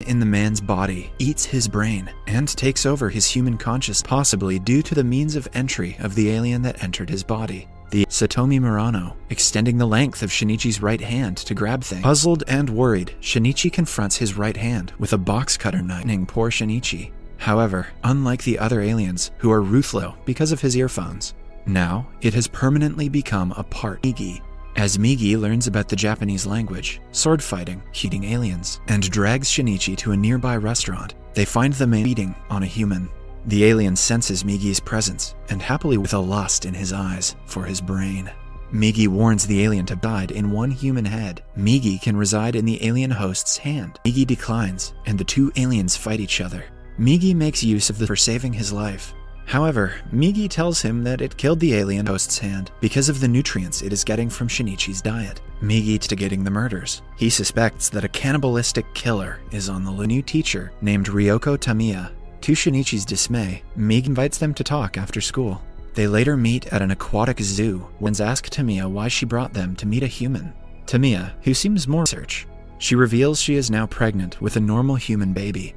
in the man's body eats his brain and takes over his human consciousness, possibly due to the means of entry of the alien that entered his body. The Satomi Murano, extending the length of Shinichi's right hand to grab things. Puzzled and worried, Shinichi confronts his right hand with a box cutter knife, poor Shinichi. However, unlike the other aliens, who are ruthless because of his earphones, now it has permanently become a part of Migi. As Migi learns about the Japanese language, sword fighting, eating aliens, and drags Shinichi to a nearby restaurant, they find the man feeding on a human. The alien senses Migi's presence, and happily with a lust in his eyes for his brain. Migi warns the alien to hide in one human head. Migi can reside in the alien host's hand. Migi declines, and the two aliens fight each other. Migi makes use of the for saving his life. However, Migi tells him that it killed the alien host's hand because of the nutrients it is getting from Shinichi's diet. Migi instigating the murders. He suspects that a cannibalistic killer is on the new teacher named Ryoko Tamiya. To Shinichi's dismay, Migi invites them to talk after school. They later meet at an aquatic zoo when asks Tamiya why she brought them to meet a human. Tamiya, who seems more research, she reveals she is now pregnant with a normal human baby,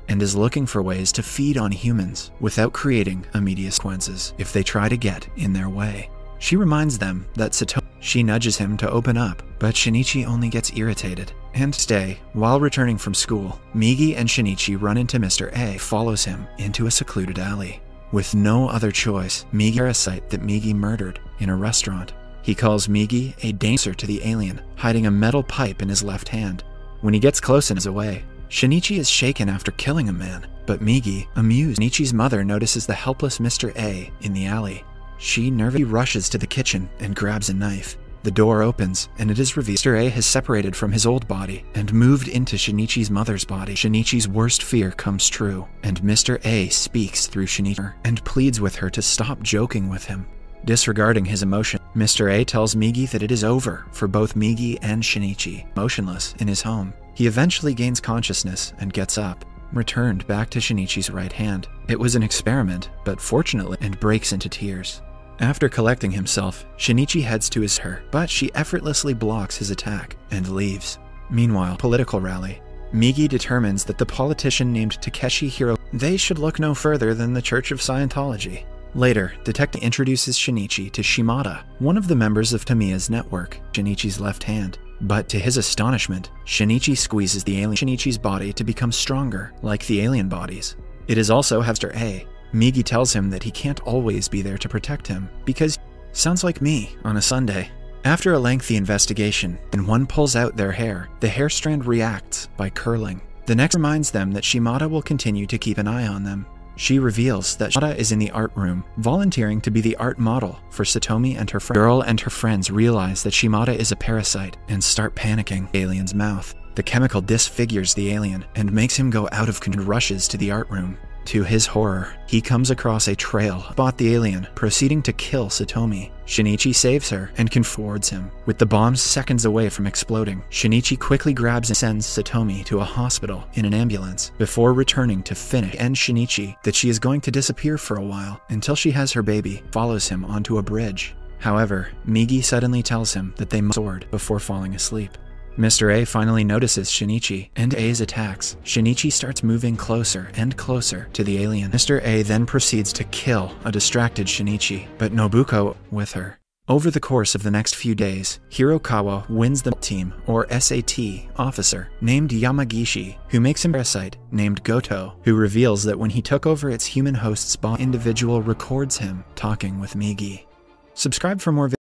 and is looking for ways to feed on humans without creating immediate consequences if they try to get in their way. She reminds them that she nudges him to open up, but Shinichi only gets irritated and stay. While returning from school, Migi and Shinichi run into Mr. A, follows him into a secluded alley. With no other choice, Migi parasite that Migi murdered in a restaurant. He calls Migi a danger to the alien, hiding a metal pipe in his left hand. When he gets close and is away, Shinichi is shaken after killing a man, but Migi, amused, Shinichi's mother notices the helpless Mr. A in the alley. She nervously rushes to the kitchen and grabs a knife. The door opens, and it is revealed Mr. A has separated from his old body and moved into Shinichi's mother's body. Shinichi's worst fear comes true, and Mr. A speaks through Shinichi and pleads with her to stop joking with him. Disregarding his emotion, Mr. A tells Migi that it is over for both Migi and Shinichi. Motionless in his home, he eventually gains consciousness and gets up, returned back to Shinichi's right hand. It was an experiment, but fortunately, and breaks into tears. After collecting himself, Shinichi heads to her, but she effortlessly blocks his attack and leaves. Meanwhile, political rally. Migi determines that the politician named Takeshi Hiro, they should look no further than the Church of Scientology. Later, Detective introduces Shinichi to Shimada, one of the members of Tamiya's network, Shinichi's left hand. But to his astonishment, Shinichi squeezes the alien Shinichi's body to become stronger, like the alien bodies. It is also Mr. A. Migi tells him that he can't always be there to protect him, because sounds like me on a Sunday. After a lengthy investigation, and one pulls out their hair, the hair strand reacts by curling. The next reminds them that Shimada will continue to keep an eye on them. She reveals that Shimada is in the art room, volunteering to be the art model for Satomi and her friend. The girl and her friends realize that Shimada is a parasite and start panicking. The alien's mouth. The chemical disfigures the alien and makes him go out of control and rushes to the art room. To his horror, he comes across a trail, spot the alien, proceeding to kill Satomi. Shinichi saves her and confronts him. With the bombs seconds away from exploding, Shinichi quickly grabs and sends Satomi to a hospital in an ambulance before returning to finish and Shinichi that she is going to disappear for a while until she has her baby, follows him onto a bridge. However, Migi suddenly tells him that they must sword before falling asleep. Mr. A finally notices Shinichi and A's attacks. Shinichi starts moving closer and closer to the alien. Mr. A then proceeds to kill a distracted Shinichi, but Nobuko with her. Over the course of the next few days, Hirokawa wins the team, or SAT, officer named Yamagishi, who makes him a parasite named Goto, who reveals that when he took over its human host's body, individual records him talking with Migi. Subscribe for more videos.